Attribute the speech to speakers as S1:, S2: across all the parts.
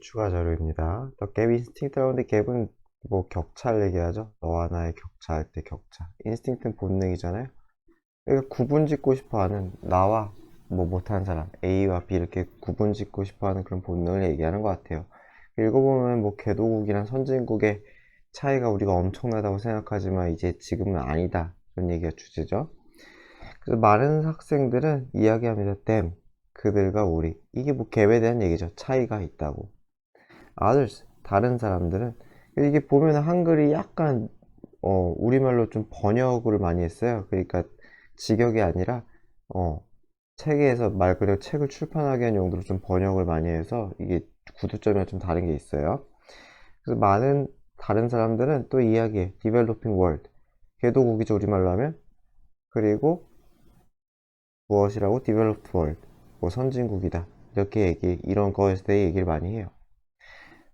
S1: 추가 자료입니다. The gap instinct라는데 갭은 뭐 격차를 얘기하죠. 너와 나의 격차할 때 격차. 인스팅트는 본능이잖아요. 그러니까 구분 짓고 싶어하는 나와 뭐 못하는 사람 A와 B 이렇게 구분 짓고 싶어하는 그런 본능을 얘기하는 것 같아요. 읽어보면 뭐 개도국이랑 선진국의 차이가 우리가 엄청나다고 생각하지만 이제 지금은 아니다. 그런 얘기가 주제죠. 그래서 많은 학생들은 이야기합니다. them, 그들과 우리. 이게 뭐 갭에 대한 얘기죠. 차이가 있다고. others, 다른 사람들은. 이게 보면 한글이 약간 우리말로 좀 번역을 많이 했어요. 그러니까 직역이 아니라 책에서 말 그대로 책을 출판하기 위한 용도로 좀 번역을 많이 해서 이게 구두점이 좀 다른 게 있어요. 그래서 많은 다른 사람들은 또 이야기해. developing world. 개도국이죠, 우리말로 하면. 그리고 무엇이라고? developed world. 뭐 선진국이다. 이렇게 이런 거에 대해 얘기를 많이 해요.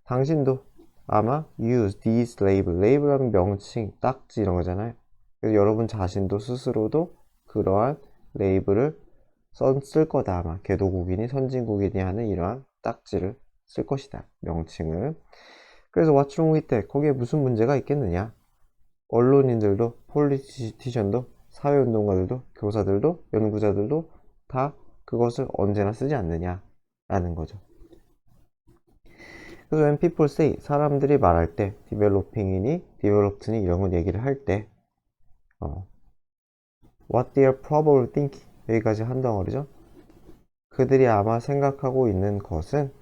S1: 당신도 아마 use these label. label하면 명칭, 딱지 이런 거잖아요. 그래서 여러분 자신도 스스로도 그러한 레이블을 쓸 거다. 아마 개도국이니 선진국이니 하는 이러한 딱지를 쓸 것이다. 명칭을. 그래서 what's wrong with that? 거기에 무슨 문제가 있겠느냐? 언론인들도 폴리티션도 사회운동가들도 교사들도 연구자들도 다 그것을 언제나 쓰지 않느냐라는 거죠. 그래서 when people say, 사람들이 말할 때 developing이니 developed니 이런 건 얘기를 할 때 what they are probably thinking, 여기까지 한 덩어리죠. 그들이 아마 생각하고 있는 것은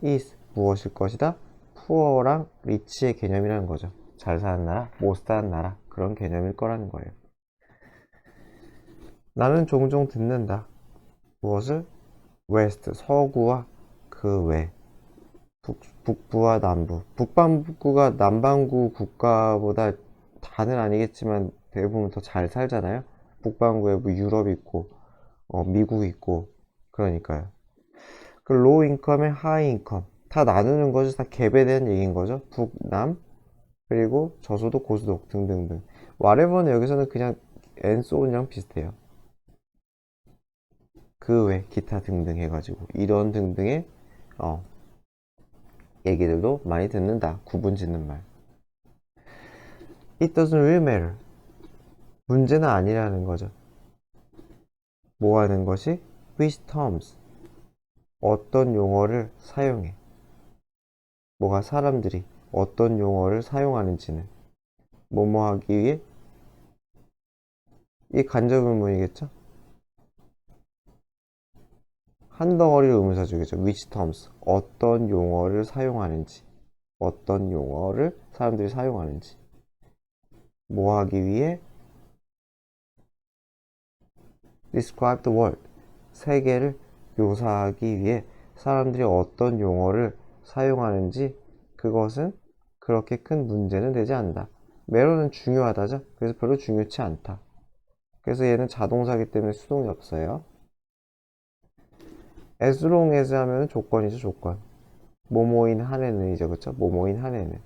S1: is, 무엇일 것이다. poor랑 rich의 개념이라는 거죠. 잘 사는 나라, 못 사는 나라, 그런 개념일 거라는 거예요. 나는 종종 듣는다. 무엇을? west, 서구와 그 외, 북부와 남부. 북반구가 남반구 국가보다 다는 아니겠지만 대부분 더 잘 살잖아요. 북반구에 뭐 유럽 있고 미국 있고 그러니까요. 그 로우 인컴에 하이 인컴 다 나누는 거죠. 다 갭에 대한 얘기인 거죠. 북남 그리고 저소득 고소득 등등등. whatever는 여기서는 그냥 and so on이랑 비슷해요. 그 외 기타 등등 해가지고 이런 등등의 얘기들도 많이 듣는다. 구분 짓는 말. It doesn't really matter. 문제는 아니라는 거죠. 뭐 하는 것이? Which terms. 어떤 용어를 사용해. 뭐가 사람들이 어떤 용어를 사용하는지는 뭐뭐 하기 위해 이 간접의문이겠죠? 한 덩어리를 의문사 주겠죠. Which terms. 어떤 용어를 사용하는지. 어떤 용어를 사람들이 사용하는지. 뭐 하기 위해? Describe the world. 세계를 묘사하기 위해 사람들이 어떤 용어를 사용하는지 그것은 그렇게 큰 문제는 되지 않는다. 매로는 중요하다죠. 그래서 별로 중요치 않다. 그래서 얘는 자동사기 때문에 수동이 없어요. as long as 하면 조건이죠. 조건. 뭐뭐인 한해는이죠. 그쵸? 뭐뭐인 한해는.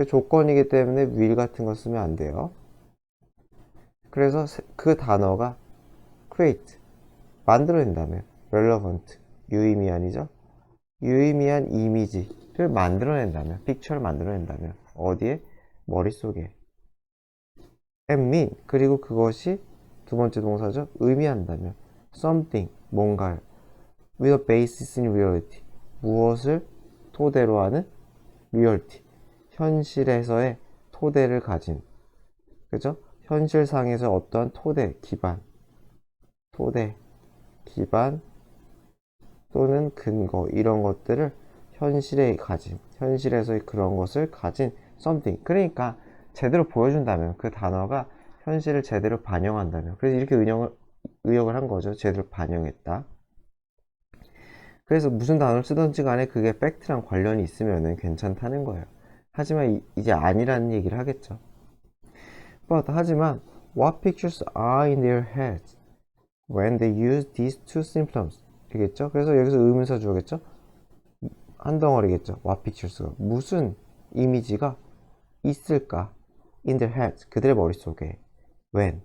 S1: 조건이기 때문에 will 같은 거 쓰면 안 돼요. 그래서 그 단어가 create, 만들어낸다면 relevant, 유의미한이죠. 유의미한 이미지를 만들어낸다면, 픽처를 만들어낸다면 어디에? 머릿속에. and mean, 그리고 그것이 두 번째 동사죠. 의미한다면 something, 뭔가를 with a basis in reality, 무엇을 토대로 하는 reality, 현실에서의 토대를 가진, 그죠? 현실상에서 어떠한 토대, 기반 또는 근거 이런 것들을 현실에 가진, 현실에서의 그런 것을 가진 something. 그러니까 제대로 보여준다면 그 단어가 현실을 제대로 반영한다면, 그래서 이렇게 의역을 한 거죠. 제대로 반영했다. 그래서 무슨 단어를 쓰든지 간에 그게 팩트랑 관련이 있으면 괜찮다는 거예요. 하지만 이제 아니라는 얘기를 하겠죠. But 하지만 what pictures are in their heads when they use these two symptoms? 이겠죠? 그래서 여기서 의문사 주어겠죠? 한 덩어리겠죠. What pictures가 무슨 이미지가 있을까? In their heads, 그들의 머릿속에. When,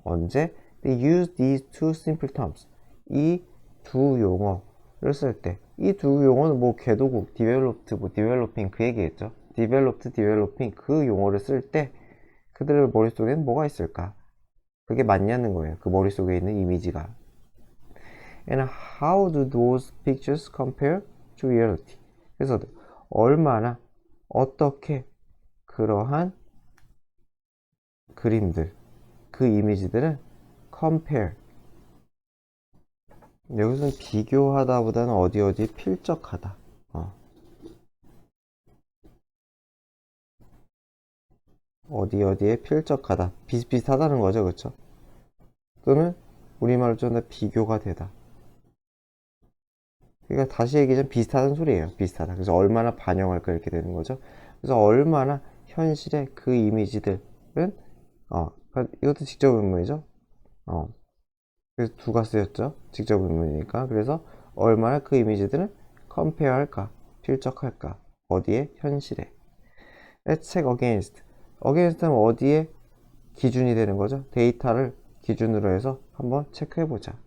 S1: 언제? They use these two simple terms. 이 두 용어, 쓸 때 이 두 용어는 뭐 궤도국, developed, 뭐 developing 그 얘기겠죠. developed, developing 그 용어를 쓸 때 그들의 머릿속에는 뭐가 있을까? 그게 맞냐는 거예요. 그 머릿속에 있는 이미지가. And how do those pictures compare to reality? 그래서 얼마나 어떻게 그러한 그림들, 그 이미지들은 compare. 여기서는 비교하다보다는 어디 필적하다. 어디에 필적하다. 비슷비슷하다는 거죠. 그쵸? 또는 우리말로 좀 더 비교가 되다. 그러니까 다시 얘기하자면 비슷하다는 소리예요. 비슷하다. 그래서 얼마나 반영할까 이렇게 되는 거죠. 그래서 얼마나 현실의 그 이미지들은 그러니까 이것도 직접 의문이죠. 그래서 두가 쓰였죠. 직접 의문이니까. 그래서 얼마나 그 이미지들은 compare 할까? 필적할까? 어디에? 현실에. Let's check against. against는 어디에 기준이 되는 거죠? 데이터를 기준으로 해서 한번 체크해보자.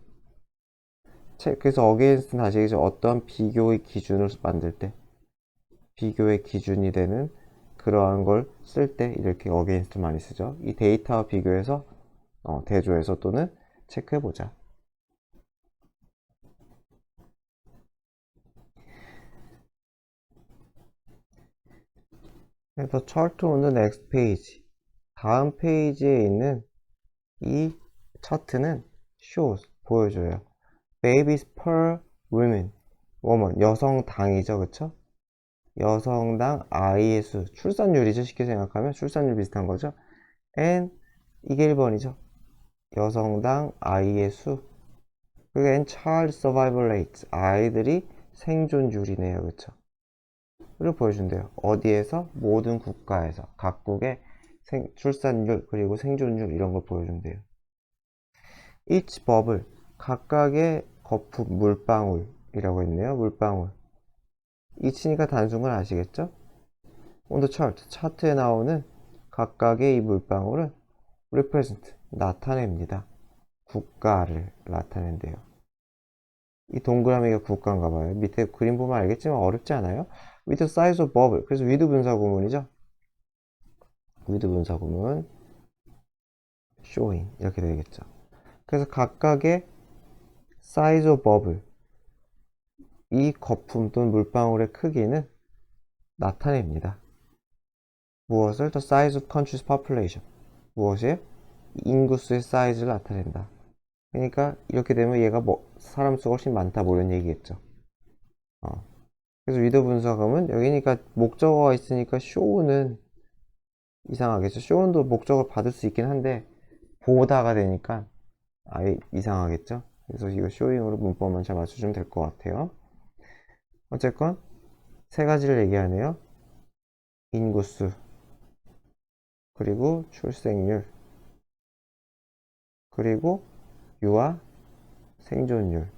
S1: 그래서 against는 다시 얘기죠. 어떤 비교의 기준을 만들 때, 비교의 기준이 되는 그러한 걸 쓸 때 이렇게 against 많이 쓰죠. 이 데이터와 비교해서 대조해서 또는 체크해보자. 그래서 chart on the next page. 다음 페이지에 있는 이 차트는 shows, 보여줘요. babies per woman, 여성당이죠, 그쵸? 여성당 아이의 수, 출산율이죠, 쉽게 생각하면 출산율 비슷한 거죠. and 이게 1번이죠. 여성당 아이의 수. 그리고 and child survival rate, 아이들이 생존율이네요, 그쵸? 를 보여준대요. 어디에서? 모든 국가에서 각국의 출산율 그리고 생존율 이런 걸 보여준대요. each bubble, 각각의 거품, 물방울이라고 했네요. 물방울. each니까 단순 건 아시겠죠? on the chart, 차트에 나오는 각각의 이 물방울은 represent, 나타냅니다. 국가를 나타낸대요. 이 동그라미가 국가인가 봐요. 밑에 그림 보면 알겠지만 어렵지 않아요? with the size of bubble. 그래서 with 분사 구문이죠. with 분사 구문 showing 이렇게 되겠죠. 그래서 각각의 size of bubble, 이 거품 또는 물방울의 크기는 나타냅니다. 무엇을? The size of country's population. 무엇이에요? 인구수의 사이즈를 나타낸다. 그러니까 이렇게 되면 얘가 사람 수가 훨씬 많다 뭐 이런 얘기겠죠. 그래서 with 분사금은 여기니까 목적어가 있으니까 show는 이상하겠죠. show도 목적을 받을 수 있긴 한데 보다가 되니까 아예 이상하겠죠. 그래서 이거 showing으로 문법만 잘 맞춰주면 될 것 같아요. 어쨌건 세 가지를 얘기하네요. 인구수, 그리고 출생률, 그리고 유아 생존율.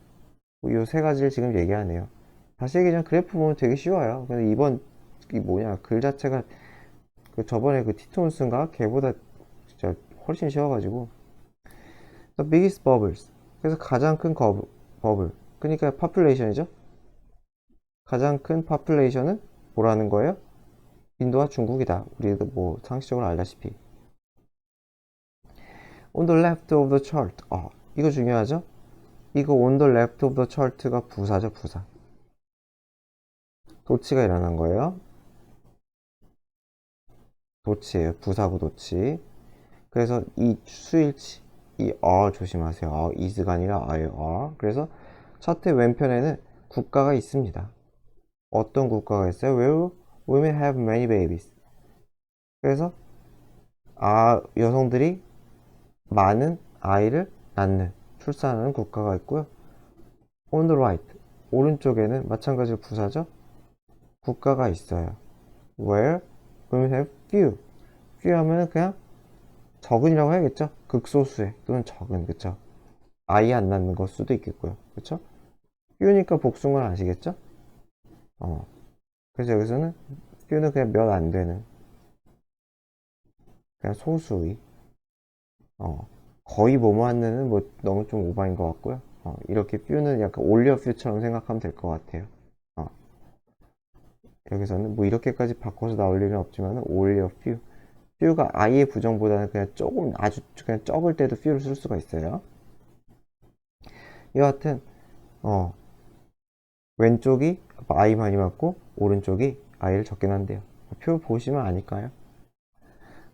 S1: 이 세 가지를 지금 얘기하네요. 다시 얘기하자면 그래프 보면 되게 쉬워요. 근데 이번 글 자체가 그 저번에 그 티톤스인가 걔보다 진짜 훨씬 쉬워가지고. The biggest bubbles. 그래서 가장 큰 버블. 그러니까 population이죠. 가장 큰 population은 뭐라는 거예요? 인도와 중국이다. 우리도 뭐 상식적으로 알다시피. On the left of the chart. 이거 중요하죠? 이거 on the left of the chart가 부사죠, 부사. 도치가 일어난 거예요. 도치예요. 부사구 도치. 그래서 이 수일치, 이 조심하세요. is가 아니라 are. 그래서 차트 왼편에는 국가가 있습니다. 어떤 국가가 있어요? Where women have many babies. 그래서 여성들이 많은 아이를 낳는, 출산하는 국가가 있고요. On the right, 오른쪽에는 마찬가지로 부사죠. 국가가 있어요. Where women have few 하면은 그냥 적은이라고 해야겠죠. 극소수의 또는 적은, 그쵸? 아이 안 낳는 걸 수도 있겠고요. 그쵸? few니까 복수인 건 아시겠죠? 그래서 여기서는 few는 그냥 몇 안 되는, 그냥 소수의, 거의 뭐뭐 하는 뭐 너무 좀 오바인 것 같고요. 이렇게 few는 약간 only a few처럼 생각하면 될 것 같아요. 여기서는 뭐 이렇게까지 바꿔서 나올 일은 없지만 only a few. few가 i의 부정보다는 그냥 조금 아주 그냥 적을 때도 few를 쓸 수가 있어요. 여하튼 왼쪽이 i 많이 맞고 오른쪽이 i를 적게 난대요. 표 보시면 아니까요.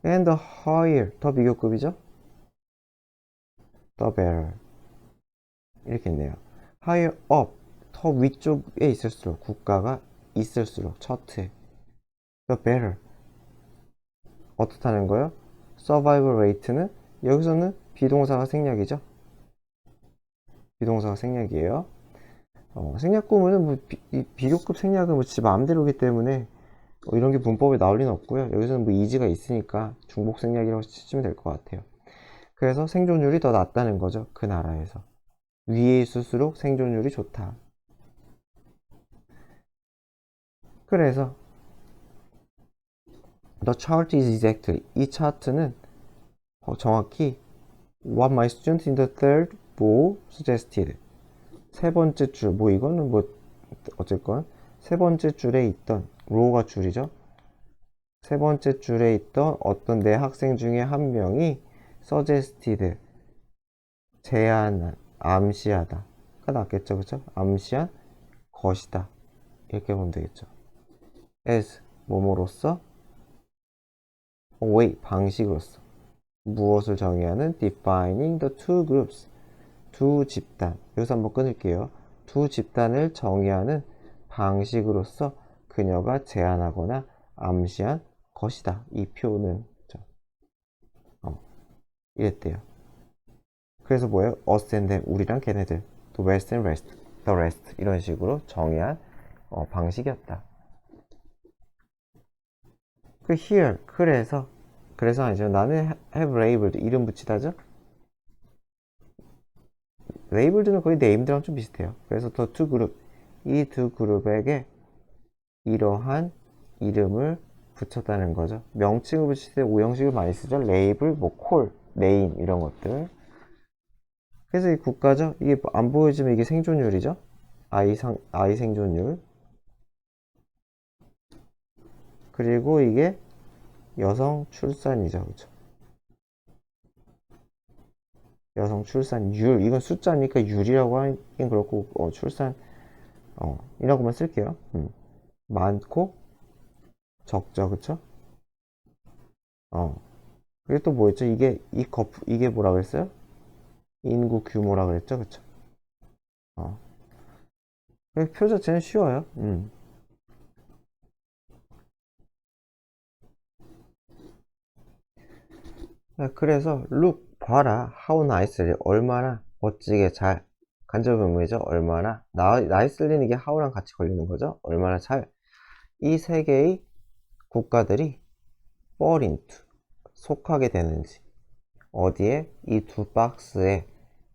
S1: And the higher, 더 비교급이죠? The better. 이렇게 있네요. higher up, 더 위쪽에 있을수록, 국가가 있을수록, 차트에. the better. 어떻다는 거예요? survival rate는, 여기서는 비동사가 생략이죠? 비동사가 생략이에요. 생략 구문은 뭐 비교급 생략은 뭐 지 마음대로기 때문에 이런 게 문법에 나올 리는 없고요. 여기서는 뭐 이지가 있으니까 중복 생략이라고 치시면 될 것 같아요. 그래서 생존율이 더 낮다는 거죠. 그 나라에서. 위에 있을수록 생존율이 좋다. 그래서 The chart is exactly, 이 차트는 정확히 What my student in the third row suggested. 세 번째 줄, 뭐 이거는 뭐 어쨌건 세 번째 줄에 있던, row가 줄이죠. 세 번째 줄에 있던 어떤 내 학생 중에 한 명이 suggested, 제안한, 암시하다 가 낫겠죠. 그쵸? 암시한 것이다. 이렇게 보면 되겠죠. as, 뭐뭐로써, way, 방식으로서, 무엇을 정의하는 defining the two groups, 두 집단, 여기서 한번 끊을게요. 두 집단을 정의하는 방식으로서 그녀가 제안하거나 암시한 것이다. 이 표는 이랬대요. 그래서 뭐예요? us and them, 우리랑 걔네들, the west and rest, the rest, 이런 식으로 정의한 방식이었다. 그 here, 그래서 아니죠. 나는 have labeled, 이름 붙이다죠. 레이블드는 거의 네임드랑 좀 비슷해요. 그래서 the two group, 이 두 그룹에게 이러한 이름을 붙였다는 거죠. 명칭을 붙일 때 오형식을 많이 쓰죠. 레이블, 뭐 콜, 네임 이런 것들. 그래서 이 국가죠. 이게 안 보여지면 이게 생존율이죠. 아이 생존율. 그리고 이게 여성 출산이죠. 그렇죠? 여성 출산율. 이건 숫자니까 율이라고 하긴 그렇고 출산 이라고만 쓸게요. 많고 적죠. 그쵸? 그리고 또 뭐였죠? 이게 뭐라 그랬어요? 인구 규모라 그랬죠? 그쵸? 표 자체는 쉬워요. 그래서 look, 봐라, how nicely, 얼마나 멋지게 잘, 간접 의미죠. 얼마나, nicely는 이게 how랑 같이 걸리는 거죠. 얼마나 잘, 이 세 개의 국가들이 fall into, 속하게 되는지, 어디에? 이 두 박스에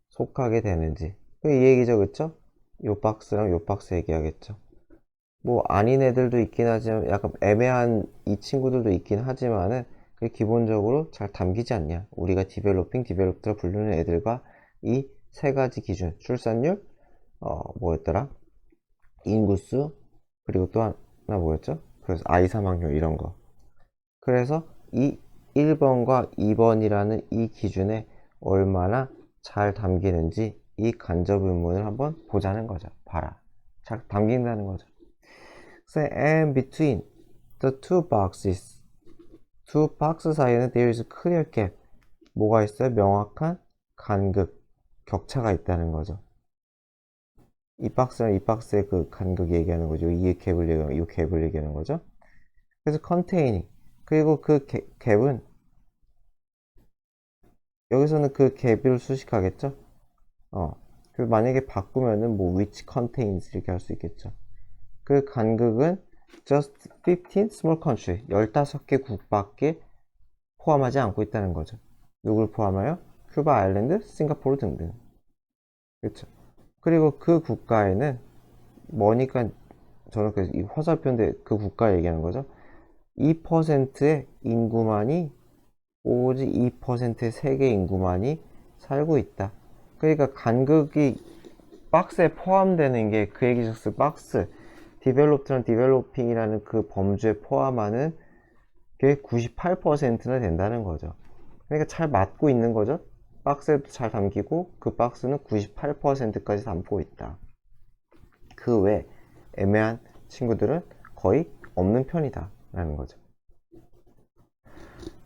S1: 속하게 되는지. 이 얘기죠. 그쵸? 요 박스랑 요 박스 얘기하겠죠. 뭐 아닌 애들도 있긴 하지만 약간 애매한 이 친구들도 있긴 하지만은 기본적으로 잘 담기지 않냐. 우리가 디벨롭더라 부르는 애들과 이 세 가지 기준, 출산율, 뭐였더라? 인구수, 그리고 또 하나 뭐였죠? 그래서 아이 사망률 이런 거. 그래서 이 1번과 2번이라는 이 기준에 얼마나 잘 담기는지 이 간접 의문을 한번 보자는 거죠. 봐라. 잘 담긴다는 거죠. So, and between the two boxes, 두 박스 사이에는 there is a clear gap. 뭐가 있어요? 명확한 간극, 격차가 있다는 거죠. 이 박스랑 이 박스의 그 간극 얘기하는 거죠. 이 갭을 얘기하는 거죠. 그래서 containing, 그리고 그 갭은 여기서는 그 갭을 수식하겠죠. 그리고 만약에 바꾸면은 뭐 which contains 이렇게 할 수 있겠죠. 그 간극은 just 15 small country, 15개 국밖에 포함하지 않고 있다는 거죠. 누굴 포함하여? 큐바 아일랜드, 싱가포르 등등. 그렇죠. 그리고 그 국가에는 뭐니까 저는 이 화살표인데 그 국가 얘기하는 거죠. 2%의 인구만이, 오직 2%의 세계 인구만이 살고 있다. 그러니까 간극이 박스에 포함되는 게 그 얘기 즉슨 박스 디벨롭트랑 디벨로핑이라는 그 범주에 포함하는 게 98%나 된다는 거죠. 그러니까 잘 맞고 있는 거죠. 박스에도 잘 담기고 그 박스는 98%까지 담고 있다. 그 외 애매한 친구들은 거의 없는 편이다 라는 거죠.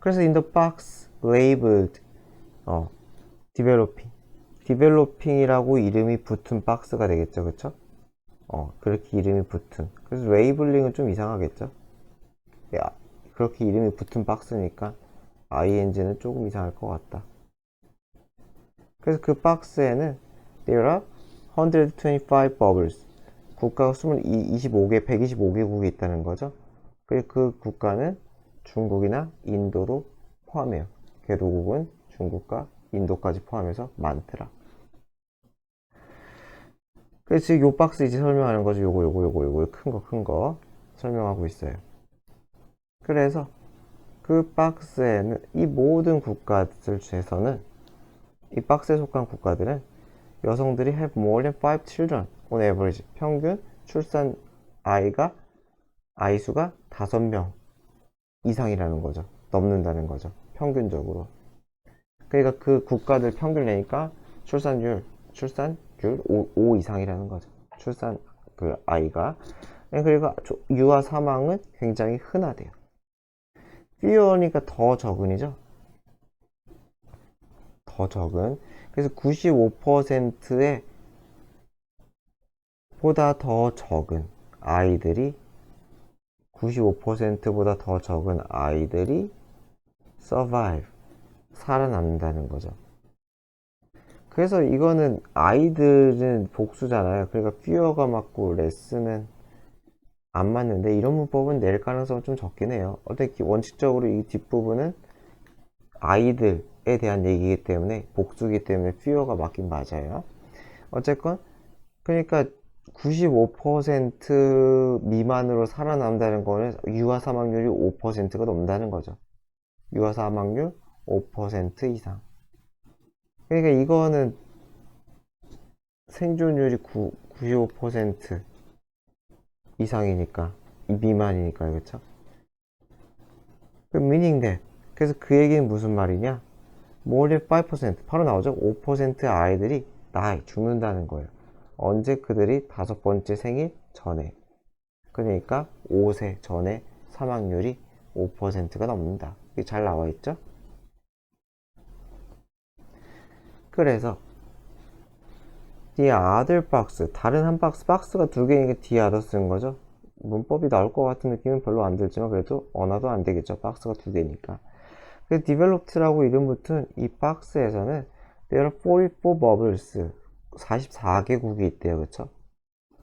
S1: 그래서 in the box labeled developing이라고 이름이 붙은 박스가 되겠죠. 그쵸? 그렇게 이름이 붙은. 그래서 레이블링은 좀 이상하겠죠. 야, 그렇게 이름이 붙은 박스니까 ing는 조금 이상할 것 같다. 그래서 그 박스에는 there are 125 bubbles. 국가가 25개, 125개국이 있다는 거죠. 그리고 그 국가는 중국이나 인도도 포함해요. 개도국은 중국과 인도까지 포함해서 많더라. 그래서 지금 요 박스 이제 설명하는 거죠. 요거 큰 거 설명하고 있어요. 그래서 그 박스에는 이 모든 국가들 중에서는 이 박스에 속한 국가들은 여성들이 have more than 5 children on average. 평균 출산 아이 수가 5명 이상이라는 거죠. 넘는다는 거죠. 평균적으로. 그러니까 그 국가들 평균 내니까 출산율 5 이상이라는 거죠. 출산 그 아이가. 그리고 유아 사망은 굉장히 흔하대요. fewer니까 더 적은이죠. 더 적은. 그래서 95%의 보다 더 적은 아이들이 95%보다 더 적은 아이들이 survive 살아남는다는 거죠. 그래서 이거는 아이들은 복수잖아요. 그러니까 fewer가 맞고 less는 안 맞는데 이런 문법은 낼 가능성은 좀 적긴 해요. 어떻게 원칙적으로 이 뒷부분은 아이들에 대한 얘기이기 때문에 복수이기 때문에 fewer가 맞긴 맞아요. 어쨌건 그러니까 95% 미만으로 살아남는다는 거는 유아 사망률이 5%가 넘는다는 거죠. 유아 사망률 5% 이상. 그러니까 이거는 생존율이 95% 이상이니까 미만이니까 그렇죠? 그 meaning that. 그래서 그 얘기는 무슨 말이냐? more than 5% 바로 나오죠. 5% 아이들이 죽는다는 거예요. 언제? 그들이 5번째 생일 전에. 그러니까 5세 전에 사망률이 5%가 넘는다. 이게 잘 나와 있죠? 그래서 the other box, 다른 한 박스가 두 개니까 the other 쓴 거죠. 문법이 나올 것 같은 느낌은 별로 안 들지만 그래도 언어도 안 되겠죠. 박스가 두 개니까. 그래서 developed라고 이름 붙은 이 박스에서는 there are 44 bubbles, 44개국이 있대요. 그쵸?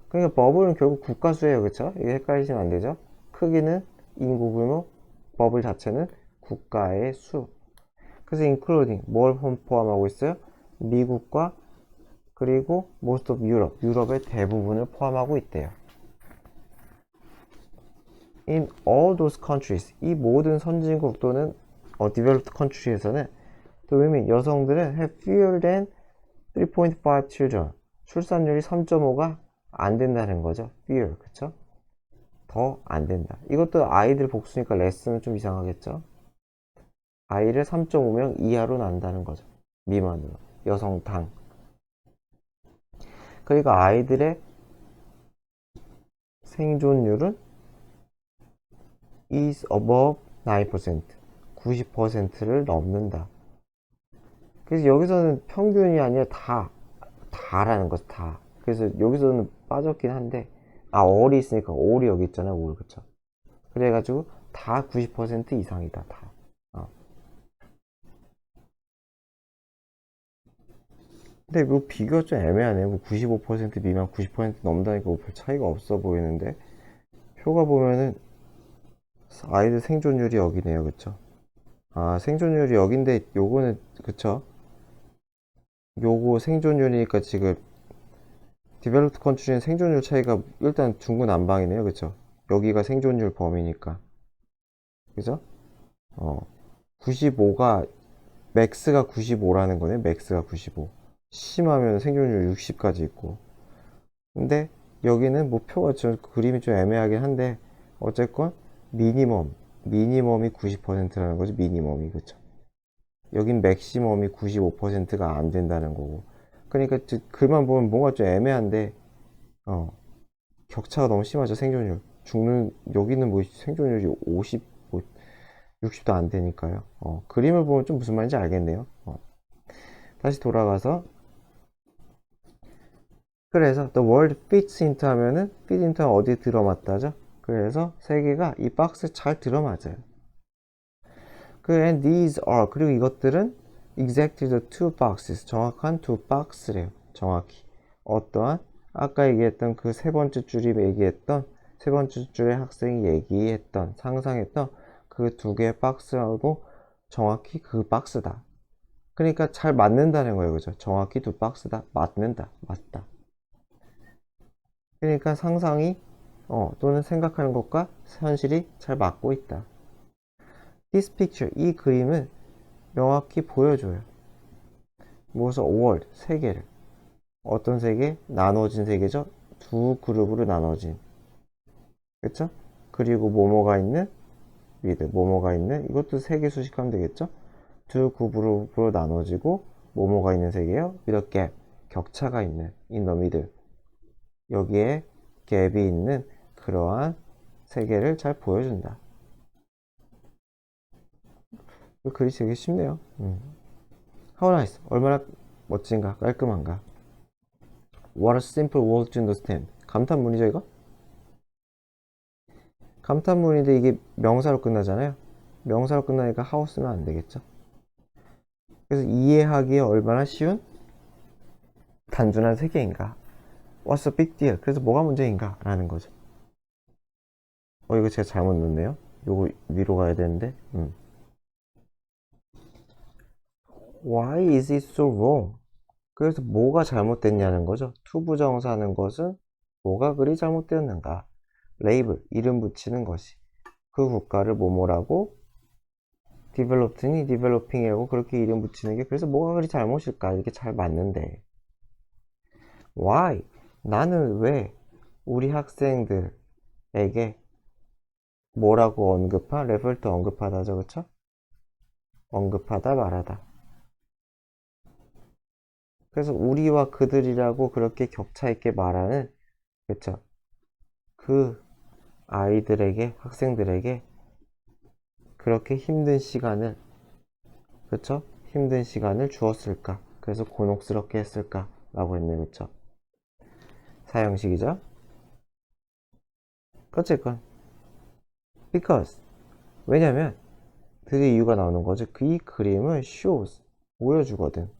S1: 그러니까 버블은 결국 국가수예요. 그쵸? 이게 헷갈리시면 안 되죠? 크기는 인구 규모, 버블 자체는 국가의 수. 그래서 including 뭘 포함하고 있어요? 미국과 그리고 most of Europe, 유럽의 대부분을 포함하고 있대요. In all those countries, 이 모든 선진국 또는 developed country에서는 the women, 여성들은 have fewer than 3.5 children. 출산율이 3.5가 안 된다는 거죠. fewer, 그쵸? 더 안 된다. 이것도 아이들 복수니까 레슨은 좀 이상하겠죠? 아이를 3.5명 이하로 낳는다는 거죠. 미만으로. 여성당. 그러니까 아이들의 생존율은 is above 9%. 90%를 넘는다. 그래서 여기서는 평균이 아니라 다라는 거죠. 다. 그래서 여기서는 빠졌긴 한데 all이 있으니까 all이 여기 있잖아요. all. 그쵸? 그래가지고 다 90% 이상이다. 다. 근데 뭐 비교가 좀 애매하네. 뭐 95% 미만 90% 넘다니까 뭐 별 차이가 없어 보이는데 표가 보면은 아이들 생존율이 여기네요. 그쵸? 생존율이 여긴데 요거는 그쵸? 요거 생존율이니까 지금 디벨롭트 컨트리는 생존율 차이가 일단 중구난방이네요. 그쵸? 여기가 생존율 범위니까. 그죠? 95가 맥스가 95라는 거네. 맥스가 95. 심하면 생존율 60까지 있고 근데 여기는 뭐 표가 좀 그림이 좀 애매하긴 한데 어쨌건 미니멈이 90%라는 거죠. 미니멈이. 그쵸. 여긴 맥시멈이 95%가 안 된다는 거고. 그러니까 글만 보면 뭔가 좀 애매한데 격차가 너무 심하죠. 생존율. 여기는 뭐 생존율이 50, 뭐 60도 안 되니까요. 그림을 보면 좀 무슨 말인지 알겠네요. 다시 돌아가서 그래서 the world fits into 하면은 fit into 어디에 들어맞다죠. 그래서 세계가 이 박스에 잘 들어맞아요. and these are 그리고 이것들은 exactly the two boxes 정확한 두 박스래요. 정확히 어떠한 아까 얘기했던 그 세 번째 줄이 얘기했던 세 번째 줄에 학생이 얘기했던 상상했던 그 두 개의 박스하고 정확히 그 박스다. 그러니까 잘 맞는다는 거예요. 그죠? 정확히 두 박스다. 맞는다. 맞다. 그러니까 상상이 또는 생각하는 것과 현실이 잘 맞고 있다. This picture, 이 그림은 명확히 보여줘요. 무엇을? world, 세계를. 어떤 세계? 나눠진 세계죠? 두 그룹으로 나눠진. 그쵸? 그리고 뭐뭐가 있는? 뭐뭐가 있는? 이것도 세계 수식하면 되겠죠? 두 그룹으로 나눠지고 뭐뭐가 있는 세계요? with a gap, 격차가 있는 in the middle. 여기에 갭이 있는 그러한 세계를 잘 보여준다. 이 글이 되게 쉽네요. How nice. 얼마나 멋진가, 깔끔한가. What a simple word to understand. 감탄문이죠, 이거? 감탄문인데 이게 명사로 끝나잖아요. 명사로 끝나니까 how 쓰면 안 되겠죠. 그래서 이해하기에 얼마나 쉬운 단순한 세계인가. What's a big deal? 그래서 뭐가 문제인가? 라는 거죠. 이거 제가 잘못 넣었네요. 요거 위로 가야 되는데. Why is it so wrong? 그래서 뭐가 잘못됐냐는 거죠. 투부정사는 것은 뭐가 그리 잘못되었는가. 레이블, 이름 붙이는 것이. 그 국가를 뭐뭐라고 디벨롭트니 디벨로핑이라고 그렇게 이름 붙이는 게 그래서 뭐가 그리 잘못일까. 이렇게 잘 맞는데. Why? 나는 왜 우리 학생들에게 뭐라고 레벨트 언급하다죠. 그쵸? 언급하다 말하다. 그래서 우리와 그들이라고 그렇게 격차 있게 말하는 그쵸? 그 아이들에게 학생들에게 그렇게 힘든 시간을 그쵸? 힘든 시간을 주었을까? 그래서 곤혹스럽게 했을까? 라고 했네. 그쵸? 사형식이죠? 어쨌건 because 왜냐면 드릴 이유가 나오는 거죠. 이 그림은 shows 보여주거든.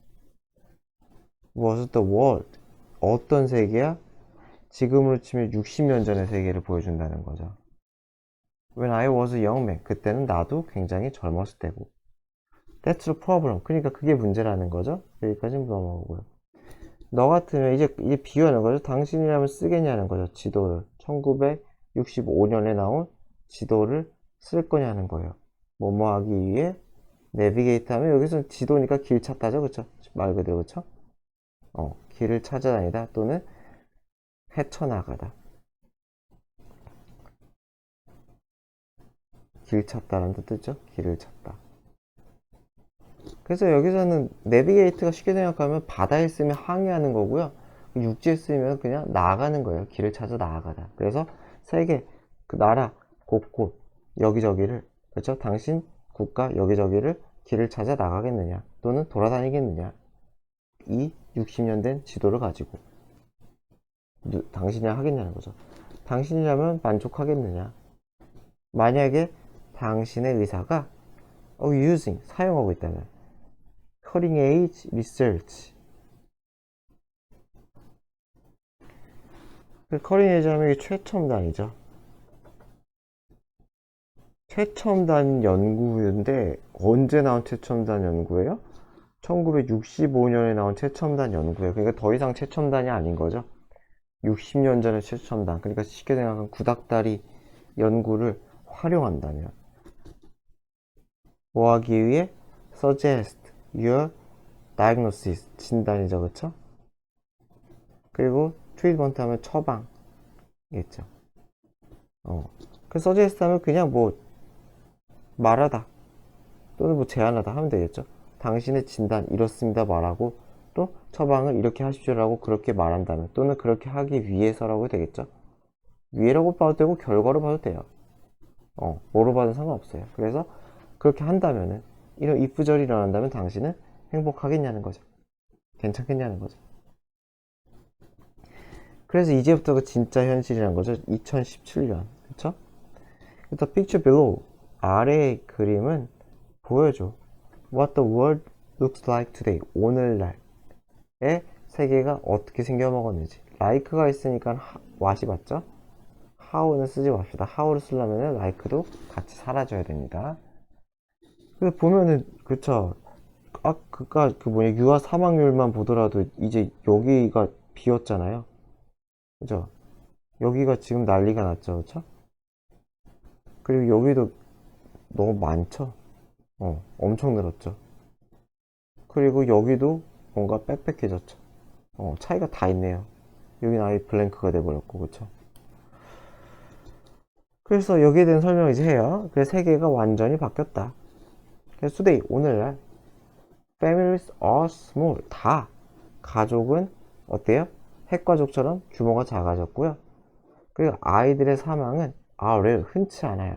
S1: was the world 어떤 세계야? 지금으로 치면 60년 전의 세계를 보여준다는 거죠. When I was a young man 그때는 나도 굉장히 젊었을 때고 That's the problem. 그러니까 그게 문제라는 거죠. 여기까지는 넘어가고요. 너 같으면 이제 비유하는 거죠. 당신이라면 쓰겠냐는 거죠. 지도를 1965년에 나온 지도를 쓸 거냐는 거예요. 뭐뭐 하기 위해 내비게이트 하면 여기서 지도니까 길 찾다죠. 그쵸? 말 그대로 그쵸? 길을 찾아다니다 또는 헤쳐나가다. 길 찾다라는 뜻이죠. 길을 찾다. 그래서 여기서는 내비게이트가 쉽게 생각하면 바다에 쓰면 항해하는 거고요. 육지에 쓰면 그냥 나아가는 거예요. 길을 찾아 나아가다. 그래서 세계, 그 나라 곳곳 여기저기를 그렇죠? 당신 국가 여기저기를 길을 찾아 나가겠느냐 또는 돌아다니겠느냐 이 60년 된 지도를 가지고 당신이 하겠냐는 거죠. 당신이라면 만족하겠느냐 만약에 당신의 의사가 using 사용하고 있다면 cutting edge research 커링 에지 하면 이게 최첨단이죠. 최첨단 연구인데 언제 나온 최첨단 연구예요? 1965년에 나온 최첨단 연구예요. 그러니까 더 이상 최첨단이 아닌 거죠. 60년 전의 최첨단. 그러니까 쉽게 생각하면 구닥다리 연구를 활용한다면 뭐 하기 위해? suggest your diagnosis 진단이죠. 그쵸? 그리고 트리트먼트 하면 처방이겠죠. 그 서제스트 하면 그냥 뭐 말하다 또는 뭐 제안하다 하면 되겠죠. 당신의 진단 이렇습니다 말하고 또 처방을 이렇게 하십시오라고 그렇게 말한다면 또는 그렇게 하기 위해서라고 되겠죠. 위해라고 봐도 되고 결과로 봐도 돼요. 뭐로 봐도 상관없어요. 그래서 그렇게 한다면은 이런 이프절이 일어난다면 당신은 행복하겠냐는 거죠. 괜찮겠냐는 거죠. 그래서 이제부터가 진짜 현실이란 거죠. 2017년 그쵸? 일단 picture below 아래의 그림은 보여줘. What the world looks like today. 오늘날의 세계가 어떻게 생겨먹었는지. like가 있으니까 what이 맞죠? how는 쓰지 맙시다. how를 쓰려면 like도 같이 사라져야 됩니다. 근데 보면은 그쵸? 그니까 유아 사망률만 보더라도 이제 여기가 비었잖아요. 그죠? 여기가 지금 난리가 났죠. 그쵸? 그리고 여기도 너무 많죠? 엄청 늘었죠. 그리고 여기도 뭔가 빽빽해졌죠. 차이가 다 있네요. 여기는 아예 블랭크가 돼버렸고, 그쵸? 그래서 여기에 대한 설명을 이제 해요. 그래서 세계가 완전히 바뀌었다. 그래서 today, 오늘날, families are small. 다. 가족은 어때요? 핵가족처럼 규모가 작아졌고요. 그리고 아이들의 사망은 are rare. 흔치 않아요.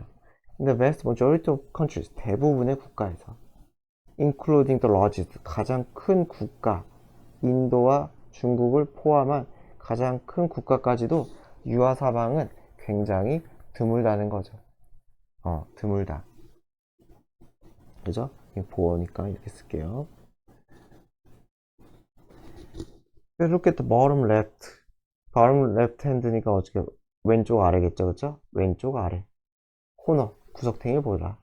S1: In the vast majority of countries. 대부분의 국가에서. including the largest. 가장 큰 국가. 인도와 중국을 포함한 가장 큰 국가까지도 유아 사망은 굉장히 드물다는 거죠. 드물다. 그죠? 보어니까 이렇게 쓸게요. Look at the bottom left. bottom left hand니까 어떻게 왼쪽 아래겠죠, 그죠? 왼쪽 아래. 코너, 구석탱이를 보라.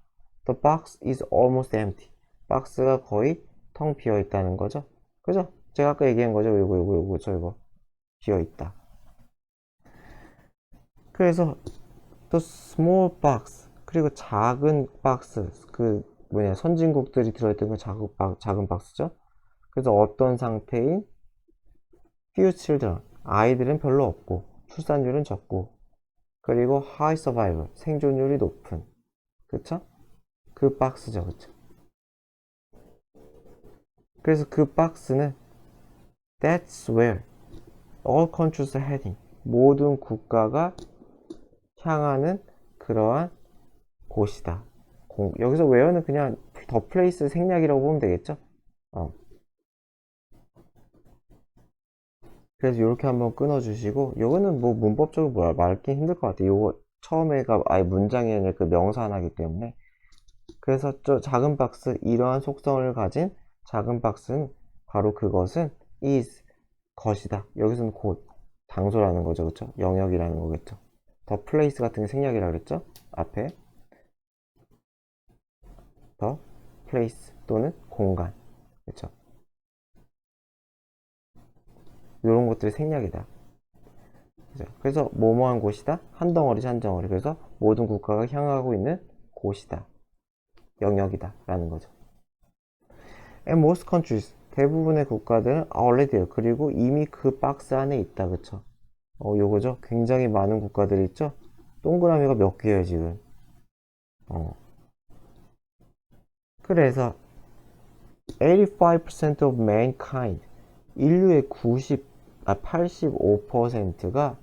S1: The box is almost empty. 박스가 거의 텅 비어 있다는 거죠. 그죠? 제가 아까 얘기한 거죠. 요거, 이거. 비어 있다. 그래서 the small box 그리고 작은 박스 선진국들이 들어있던 그 작은 박스죠. 그래서 어떤 상태인 few children 아이들은 별로 없고 출산율은 적고 그리고 high survival 생존율이 높은 그쵸? 그 박스죠. 그쵸? 그래서 그 박스는 that's where all countries are heading 모든 국가가 향하는 그러한 곳이다. 여기서 where는 그냥 the place 생략이라고 보면 되겠죠? 그래서 이렇게 한번 끊어주시고 요거는 뭐 문법적으로 말기 힘들 것 같아요. 요거 처음에가 아예 문장이 아니라 그 명사 하나이기 때문에 그래서 저 작은 박스 이러한 속성을 가진 작은 박스는 바로 그것은 is 것이다. 여기서는 곧 장소라는 거죠. 그쵸? 영역이라는 거겠죠. the place 같은 게 생략이라고 그랬죠? 앞에 the place 또는 공간 그쵸? 이런 것들이 생략이다. 그죠? 그래서 뭐뭐한 곳이다 한 덩어리지 한 덩어리 그래서 모든 국가가 향하고 있는 곳이다 영역이다 라는 거죠. And most countries 대부분의 국가들은 are already there 그리고 이미 그 박스 안에 있다 그쵸? 요거죠. 굉장히 많은 국가들이 있죠. 동그라미가 몇 개예요 지금. 그래서 85% of mankind 인류의 85%가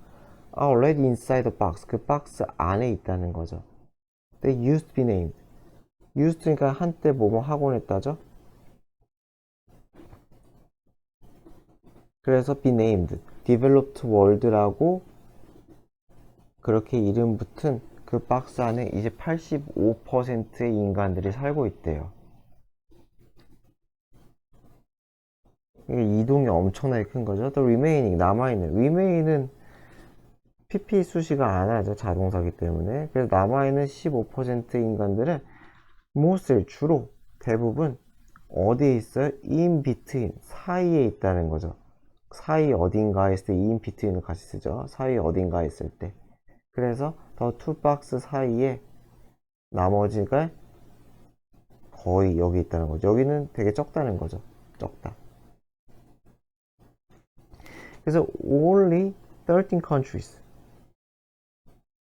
S1: are already inside the box 그 박스 안에 있다는 거죠. They used to be named used니까 한때 뭐뭐 하곤 했다죠. 그래서 be named developed world라고 그렇게 이름 붙은 그 박스 안에 이제 85%의 인간들이 살고 있대요. 이게 이동이 엄청나게 큰 거죠. 또 remaining 남아있는 remain은 PP 수식을 안 하죠. 자동사기 때문에. 그래서 남아있는 15%의 인간들은 mostly 주로 대부분 어디에 있어요? in between 사이에 있다는 거죠. 사이 어딘가에 있을 때 in between을 같이 쓰죠. 사이 어딘가에 있을 때. 그래서 더 투 박스 사이에 나머지가 거의 여기 있다는 거죠. 여기는 되게 적다는 거죠. 적다. 그래서 only 13 countries.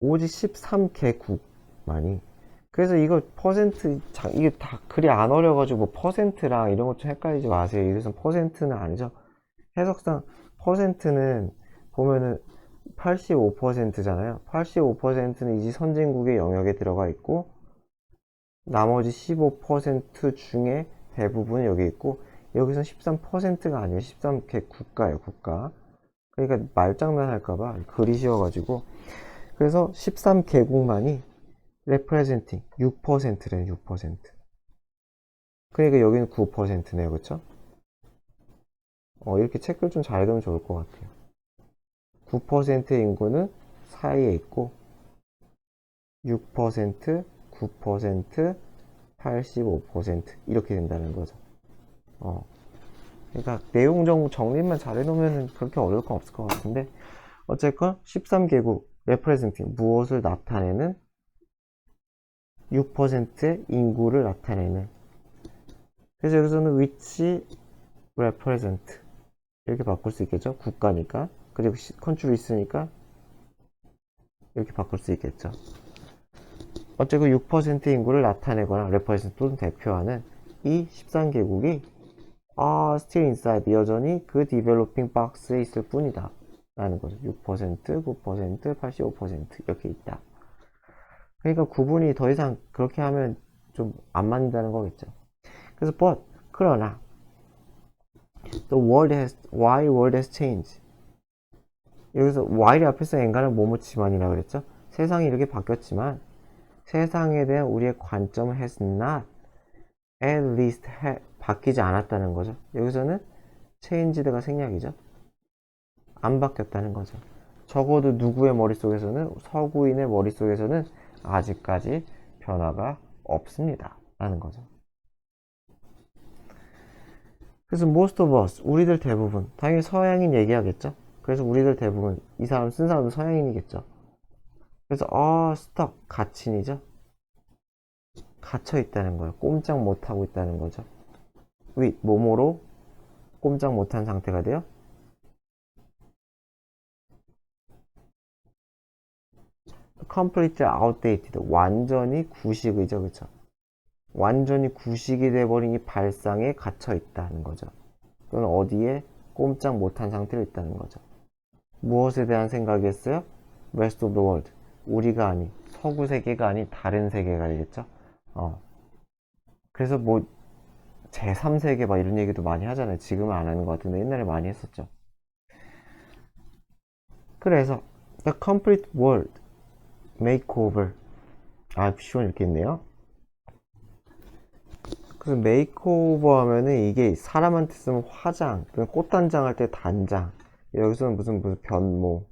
S1: 오직 13개국만이. 그래서 이거 퍼센트, 이게 다 글이 안 어려가지고 뭐 퍼센트랑 이런 것 좀 헷갈리지 마세요. 이래서 퍼센트는 아니죠. 해석상 퍼센트는 보면은 85%잖아요. 85%는 이제 선진국의 영역에 들어가 있고, 나머지 15% 중에 대부분은 여기 있고, 여기서 13%가 아니에요. 13개 국가예요, 국가. 그러니까 말장난 할까봐 글이 쉬워가지고. 그래서 13개국만이 representing 6%래요, 6%. 그러니까 여기는 9%네요, 그쵸? 이렇게 책을 좀 잘 읽으면 좋을 것 같아요. 9%의 인구는 사이에 있고, 6%, 9%, 85% 이렇게 된다는 거죠. 그러니까 내용 정리만 잘 해놓으면 그렇게 어려울 건 없을 것 같은데, 어쨌건 13개국 representing 무엇을 나타내는 6%의 인구를 나타내는. 그래서 여기서는 which represent 이렇게 바꿀 수 있겠죠. 국가니까. 그리고 컨트리 있으니까 이렇게 바꿀 수 있겠죠. 어쨌든 6%의 인구를 나타내거나 represent 또는 대표하는 이 13개국이 still inside 여전히 그 developing box에 있을 뿐이다 라는 거죠. 6%, 9%, 85% 이렇게 있다. 그러니까 구분이 더 이상 그렇게 하면 좀 안 맞는다는 거겠죠. 그래서 그러나 why world has changed. 여기서 while 앞에서 엔간한 뭐뭐지만이라 그랬죠. 세상이 이렇게 바뀌었지만 세상에 대한 우리의 관점은 has not at least 바뀌지 않았다는 거죠. 여기서는 changed가 생략이죠. 안 바뀌었다는 거죠. 적어도 누구의 머릿속에서는, 서구인의 머릿속에서는 아직까지 변화가 없습니다 라는 거죠. 그래서 most of us, 우리들 대부분, 당연히 서양인 얘기하겠죠. 그래서 우리들 대부분, 이 사람 쓴 사람은 서양인이겠죠. 그래서 stuck, 갇힌이죠. 갇혀 있다는 거예요. 꼼짝 못하고 있다는 거죠. with, 뭐뭐로 꼼짝 못한 상태가 돼요. completely outdated, 완전히 구식이죠, 그쵸? 완전히 구식이 돼버린 이 발상에 갇혀 있다는 거죠. 또는 어디에 꼼짝 못한 상태로 있다는 거죠. 무엇에 대한 생각이었어요? rest of the world, 우리가 아닌, 서구 세계가 아닌 다른 세계가 되겠죠. 그래서 뭐 제3세계 막 이런 얘기도 많이 하잖아요. 지금은 안 하는 것 같은데 옛날에 많이 했었죠. 그래서 the complete world makeover, 비슈원 이렇게 있네요. 그래서 메이크오버 하면은 이게 사람한테 쓰면 화장, 꽃단장 할 때 단장, 여기서는 무슨 변모,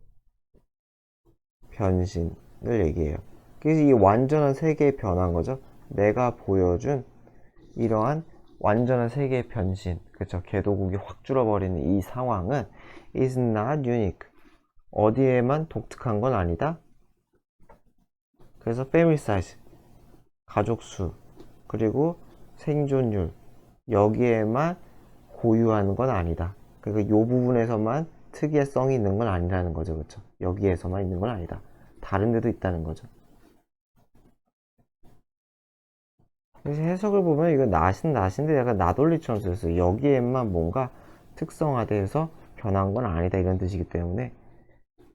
S1: 변신을 얘기해요. 그래서 이 완전한 세계의 변화인 거죠. 내가 보여준 이러한 완전한 세계의 변신, 그쵸? 개도국이 확 줄어버리는 이 상황은 is not unique. 어디에만 독특한 건 아니다. 그래서 family size, 가족 수, 그리고 생존율, 여기에만 고유하는 건 아니다. 그러니까 이 부분에서만 특이성이 있는 건 아니라는 거죠. 그렇죠? 여기에서만 있는 건 아니다. 다른 데도 있다는 거죠. 그래서 해석을 보면 이거 낫인데 약간 나돌리처럼 쓰였어요. 여기에만 뭔가 특성화돼서 변한 건 아니다 이런 뜻이기 때문에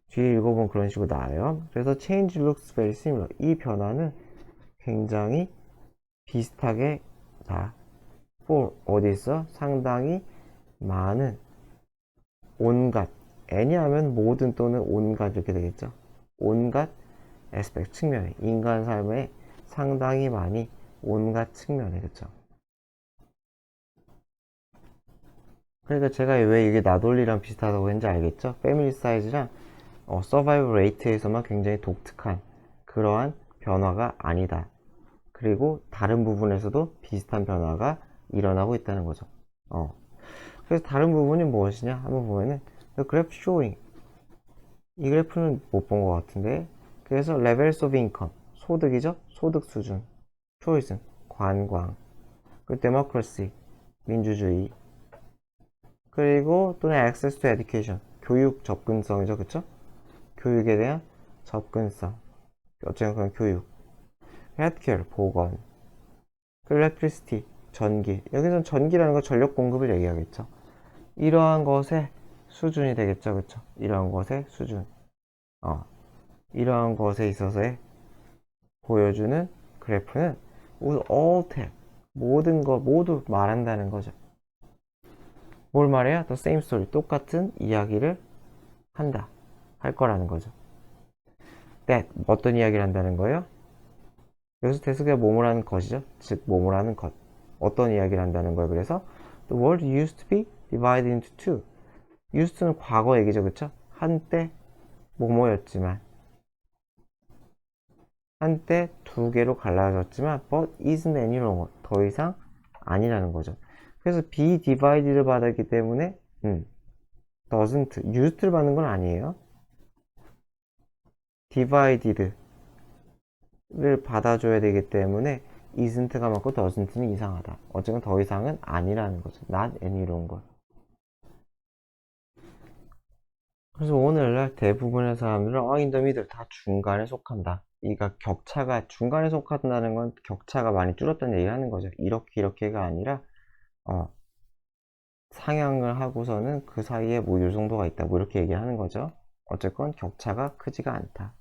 S1: 뒤에 읽어보면 그런 식으로 나와요. 그래서 change looks very similar. 이 변화는 굉장히 비슷하게 for 어디 있어? 상당히 많은 온갖, 애니하면 모든 또는 온갖 이렇게 되겠죠. 온갖 에스펙트 측면에, 인간 삶에 상당히 많이 온갖 측면에, 그쵸. 그러니까 제가 왜 이게 나돌리랑 비슷하다고 했는지 알겠죠? 패밀리 사이즈랑 서바이벌 레이트에서만 굉장히 독특한 그러한 변화가 아니다. 그리고 다른 부분에서도 비슷한 변화가 일어나고 있다는 거죠. 그래서 다른 부분이 무엇이냐 한번 보면은 the graph showing, 이 그래프는 못 본 것 같은데, 그래서 levels of income, 소득이죠. 소득 수준, tourism, 관광, 그 democracy, 민주주의, 그리고 또는 access to education, 교육 접근성이죠. 그쵸? 교육에 대한 접근성, 어쨌든 그런 교육. healthcare, 보건. electricity, 전기. 여기서는 전기라는 건 전력 공급을 얘기하겠죠. 이러한 것의 수준이 되겠죠, 그쵸? 이러한 것의 수준. 이러한 것에 있어서의 보여주는 그래프는 would all tell, 모든 것 모두 말한다는 거죠. 뭘 말해요? The same story, 똑같은 이야기를 한다, 할 거라는 거죠. that, 어떤 이야기를 한다는 거예요? 여기서 that가 뭐뭐라는 것이죠. 즉 뭐뭐라는 것, 어떤 이야기를 한다는 거예요. 그래서 the world used to be divided into two. used는 과거 얘기죠, 그쵸? 한때 뭐뭐였지만, 한때 두 개로 갈라졌지만 but isn't any longer, 더 이상 아니라는 거죠. 그래서 be divided를 받았기 때문에 doesn't, used를 받는 건 아니에요. divided를 받아줘야 되기 때문에 isn't가 맞고 doesn't는 이상하다. 어쨌든 더 이상은 아니라는 거죠. not any longer. 그래서 오늘날 대부분의 사람들은 in the middle, 다 중간에 속한다. 그러니까 격차가 중간에 속한다는 건 격차가 많이 줄었다는 얘기를 하는 거죠. 이렇게가 아니라 상향을 하고서는 그 사이에 뭐 이 정도가 있다, 뭐 이렇게 얘기하는 거죠. 어쨌건 격차가 크지가 않다.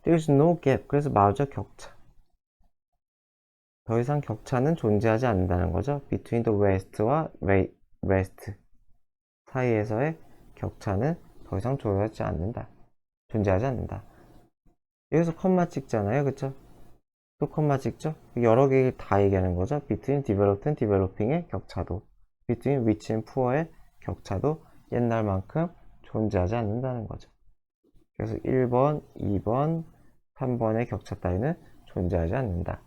S1: There's no gap. 그래서 맞아, 격차. 더 이상 격차는 존재하지 않는다는 거죠. Between the west와 west 사이에서의 격차는 더 이상 존재하지 않는다. 여기서 컴마 찍잖아요, 그쵸? 또 컴마 찍죠? 여러 개 다 얘기하는 거죠. Between developed and developing의 격차도, Between rich and poor의 격차도 옛날만큼 존재하지 않는다는 거죠. 그래서 1번, 2번, 3번의 격차 따위는 존재하지 않는다.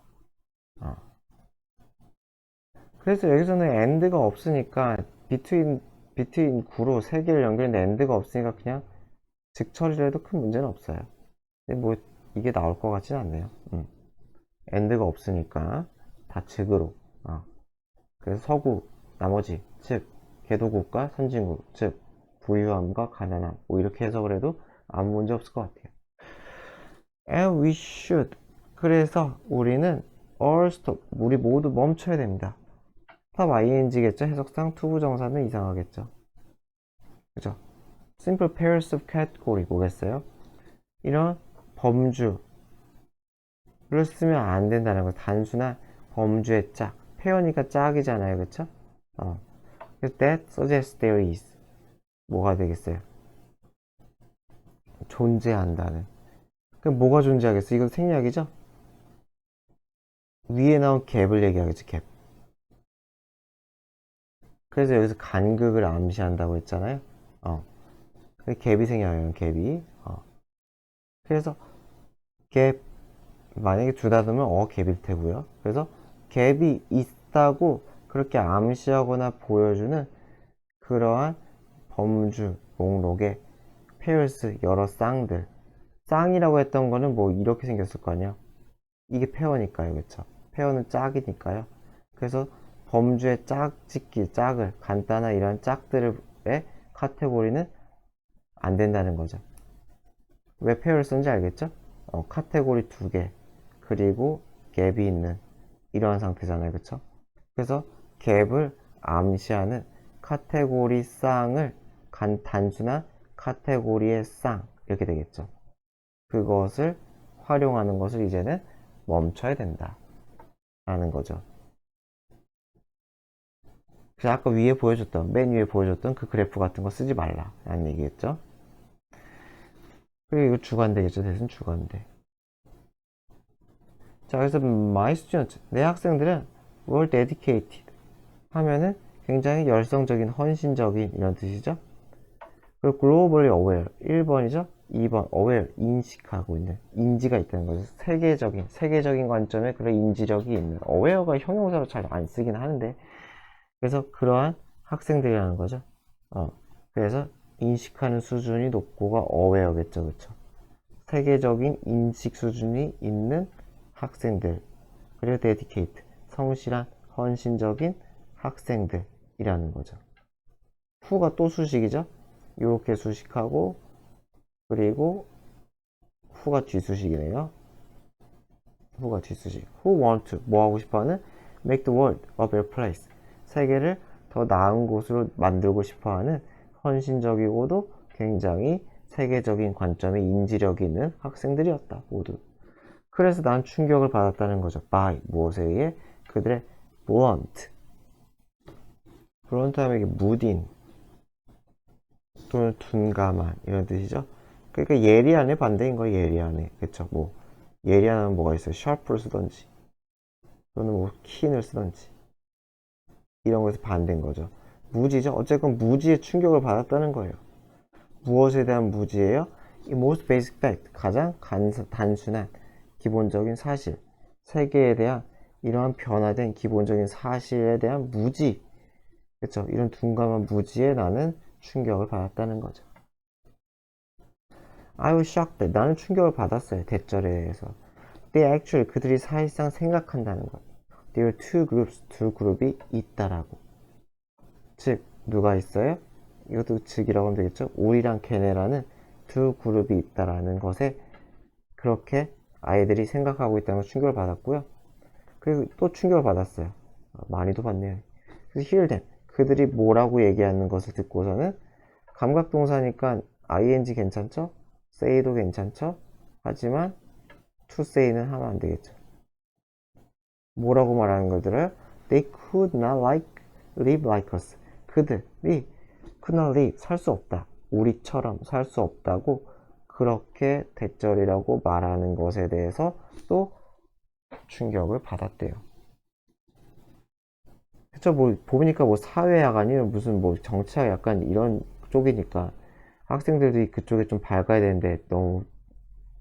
S1: 그래서 여기서는 and가 없으니까 between 9로 3개를 연결했는데 and가 없으니까 그냥 즉 처리를 해도 큰 문제는 없어요. 근데 뭐 이게 나올 것 같지는 않네요. and가 없으니까 다 즉으로. 그래서 서구, 나머지, 즉 개도국가, 선진국, 즉 부유함과 가난함, 뭐 이렇게 해석을 해도 아무 문제 없을 것 같아요. And we should. 그래서 우리는 all stop, 우리 모두 멈춰야 됩니다. stop ing겠죠? 해석상 투부정사는 이상하겠죠. 그죠? simple pairs of category 뭐겠어요? 이런 범주를 쓰면 안 된다는 거. 단순한 범주의 짝. 페어니까 짝이잖아요, 그쵸? 그래서 that suggests there is. 뭐가 되겠어요? 존재한다는. 그럼 뭐가 존재하겠어? 이건 생략이죠? 위에 나온 갭을 얘기하겠지, 갭. 그래서 여기서 간극을 암시한다고 했잖아요. 갭이 생겨요, 갭이. 그래서 갭, 만약에 두 단어면 갭일 테고요. 그래서 갭이 있다고 그렇게 암시하거나 보여주는 그러한 범주 목록에 페어스, 여러 쌍들. 쌍이라고 했던 거는 뭐 이렇게 생겼을 거 아니에요. 이게 페어니까요, 그쵸? 페어는 짝이니까요. 그래서 범주의 짝짓기, 짝을, 간단한 이런 짝들의 카테고리는 안 된다는 거죠. 왜 페어를 쓴지 알겠죠? 카테고리 2개, 그리고 갭이 있는 이러한 상태잖아요, 그쵸? 그래서 갭을 암시하는 카테고리 쌍을 단순한 카테고리의 쌍, 이렇게 되겠죠. 그것을 활용하는 것을 이제는 멈춰야 된다 라는 거죠. 그래서 아까 위에 보여줬던, 맨 위에 보여줬던 그 그래프 같은 거 쓰지 말라 라는 얘기겠죠. 그리고 이거 주관되겠죠. 대신 주관대. 자, 그래서 my students, 내 학생들은 were dedicated 하면은 굉장히 열성적인, 헌신적인 이런 뜻이죠. 그리고 globally aware, 1번이죠. 2번 aware, 인식하고 있는, 인지가 있다는 거죠. 세계적인 관점에 그런 인지력이 있는. aware가 형용사로 잘 안 쓰긴 하는데, 그래서 그러한 학생들이라는 거죠. 그래서 인식하는 수준이 높고가 aware겠죠, 그쵸? 세계적인 인식 수준이 있는 학생들. 그리고 dedicate, 성실한, 헌신적인 학생들이라는 거죠. who가 또 수식이죠. 이렇게 수식하고 그리고 who가 뒤수식이네요. who가 뒤수식. who want to 뭐 하고 싶어하는 make the world a better place. 세계를 더 나은 곳으로 만들고 싶어하는 헌신적이고도 굉장히 세계적인 관점의 인지력이 있는 학생들이었다. 모두. 그래서 난 충격을 받았다는 거죠. by 무엇에 의해? 그들의 blunt 하면 이게 무딘 또는 둔감한 이런 뜻이죠. 그러니까 예리한의 반대인 거예요. 예리한의. 그쵸? 뭐 예리한은 뭐가 있어요? sharp를 쓰던지 또는 뭐 keen을 쓰던지 이런 것에서 반대인 거죠. 무지죠. 어쨌건 무지에 충격을 받았다는 거예요. 무엇에 대한 무지예요? 이 most basic fact 가장 단순한 기본적인 사실 세계에 대한 이러한 변화된 기본적인 사실에 대한 무지 그쵸? 이런 둔감한 무지에 나는 충격을 받았다는 거죠. I was shocked. 나는 충격을 받았어요. 대절에 대해서. They actually 그들이 사실상 생각한다는 것. There are two groups. 두 그룹이 있다라고. 즉 누가 있어요? 이것도 즉이라고 하면 되겠죠? 우리랑 걔네라는 두 그룹이 있다라는 것에 그렇게 아이들이 생각하고 있다는 걸 충격을 받았고요. 그리고 또 충격을 받았어요. 많이도 받네요. 그래서 hear them. 그들이 뭐라고 얘기하는 것을 듣고서는 감각동사니까 ing 괜찮죠? say도 괜찮죠? 하지만 to say는 하면 안 되겠죠. 뭐라고 말하는 걸 들어요? They could not live like us. 그들이 could not live, 살 수 없다. 우리처럼 살 수 없다고 그렇게 대절이라고 말하는 것에 대해서 또 충격을 받았대요. 그쵸, 뭐, 보니까 뭐 사회학 아니면 무슨 뭐 정치학 약간 이런 쪽이니까 학생들이 그쪽에 좀 밝아야 되는데 너무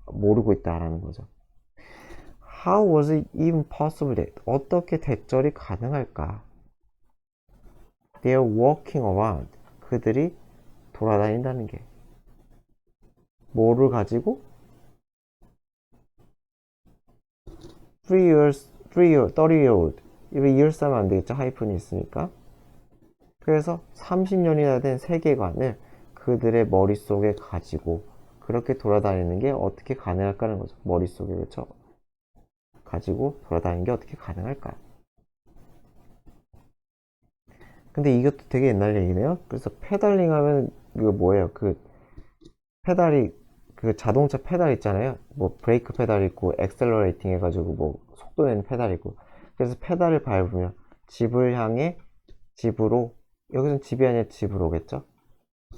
S1: 모르고 있다라는 거죠. How was it even possible that? 어떻게 대절이 가능할까? They're walking around. 그들이 돌아다닌다는 게. 뭐를 가지고? 30year old. 이거 years 하면 안 되겠죠? 하이픈이 있으니까. 그래서 30년이나 된 세계관을 그들의 머릿속에 가지고 그렇게 돌아다니는 게 어떻게 가능할까는 거죠. 머릿속에 그렇죠? 가지고 돌아다니는 게 어떻게 가능할까? 근데 이것도 되게 옛날 얘기네요. 그래서 페달링 하면 이거 뭐예요? 그 페달이 그 자동차 페달 있잖아요. 뭐 브레이크 페달 있고 엑셀러레이팅 해가지고 뭐 속도 내는 페달 있고. 그래서 페달을 밟으면 집을 향해 집으로 여기서는 집이 아니라 집으로겠죠?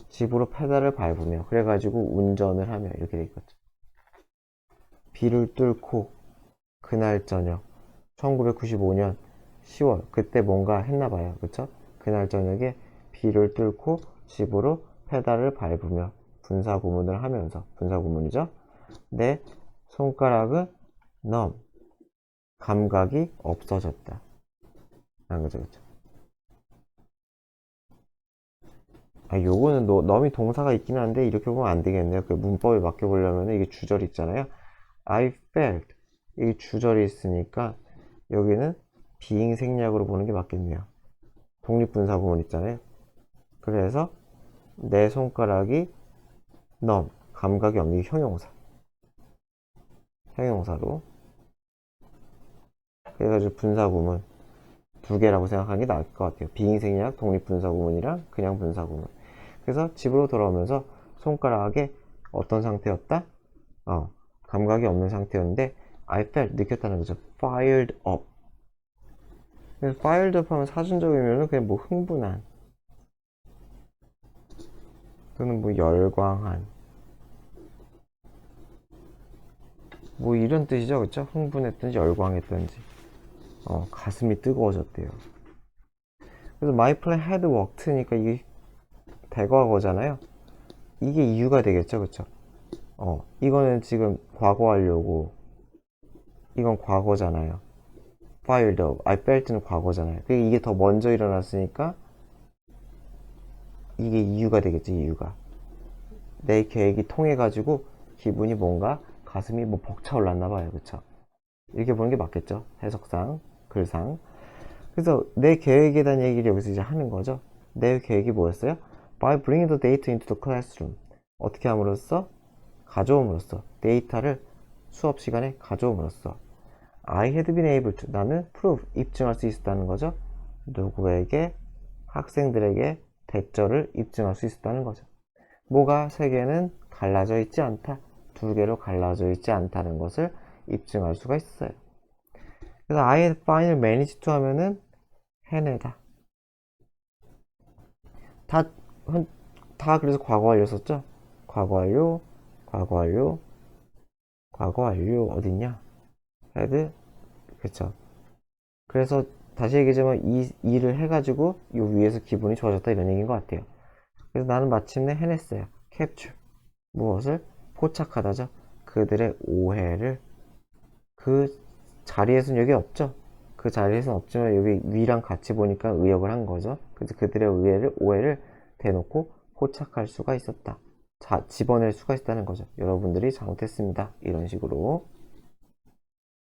S1: 집으로 페달을 밟으며 그래가지고 운전을 하며 이렇게 돼 있겠죠. 비를 뚫고 그날 저녁 1995년 10월 그때 뭔가 했나봐요. 그쵸? 그날 저녁에 비를 뚫고 집으로 페달을 밟으며 분사구문을 하면서 분사구문이죠. 내 손가락은 numb 감각이 없어졌다. 라는 거죠. 그쵸? 요거는 numb이 동사가 있긴 한데 이렇게 보면 안 되겠네요. 그 문법에 맡겨보려면 이게 주절이 있잖아요. I felt 이 주절이 있으니까 여기는 비잉 생략으로 보는 게 맞겠네요. 독립분사구문 있잖아요. 그래서 내 손가락이 numb 감각이 없는 게 형용사로 그래가지고 분사구문 두 개라고 생각하는 게 나을 것 같아요. 비잉생략 독립분사구문이랑 그냥 분사구문. 그래서 집으로 돌아오면서 손가락에 어떤 상태였다? 감각이 없는 상태였는데 I felt 느꼈다는 거죠. fired up. 그래서 fired up 하면 사전적이면 그냥 뭐 흥분한 또는 뭐 열광한 뭐 이런 뜻이죠. 그쵸? 흥분했든지 열광했든지 가슴이 뜨거워졌대요. 그래서 my plan had worked니까 이게 대과거잖아요. 이게 이유가 되겠죠. 그쵸? 이거는 지금 과거 완료고 이건 과거잖아요. fired up, I felt는 과거잖아요. 그러니까 이게 더 먼저 일어났으니까 이게 이유가 되겠지. 이유가 내 계획이 통해가지고 기분이 뭔가 가슴이 뭐 벅차올랐나봐요. 그쵸? 이렇게 보는 게 맞겠죠. 해석상 글상. 그래서 내 계획에 대한 얘기를 여기서 이제 하는 거죠. 내 계획이 뭐였어요? By bringing the data into the classroom. 어떻게 함으로써 가져옴으로써, 데이터를 수업 시간에 가져옴으로써 I had been able to, 나는 prove, 입증할 수 있었다는 거죠. 누구에게? 학생들에게 대절을 입증할 수 있었다는 거죠. 뭐가 세 개는 갈라져 있지 않다. 두 개로 갈라져 있지 않다는 것을 입증할 수가 있어요. 그래서 I had finally managed to 하면은 해내다. 다, 다 그래서 과거 완료 썼죠? 과거 완료, 과거 완료, 과거 완료 어딨냐? had, 그쵸. 그래서 다시 얘기하자면 이 일을 해가지고 요 위에서 기분이 좋아졌다 이런 얘기인 것 같아요. 그래서 나는 마침내 해냈어요. capture. 무엇을? 포착하다죠. 그들의 오해를. 그 자리에서는 여기 없죠. 그 자리에서는 없지만 여기 위랑 같이 보니까 의역을 한 거죠. 그래서 그들의 오해를 대놓고 포착할 수가 있었다. 자, 집어낼 수가 있다는 거죠. 여러분들이 잘못했습니다. 이런 식으로.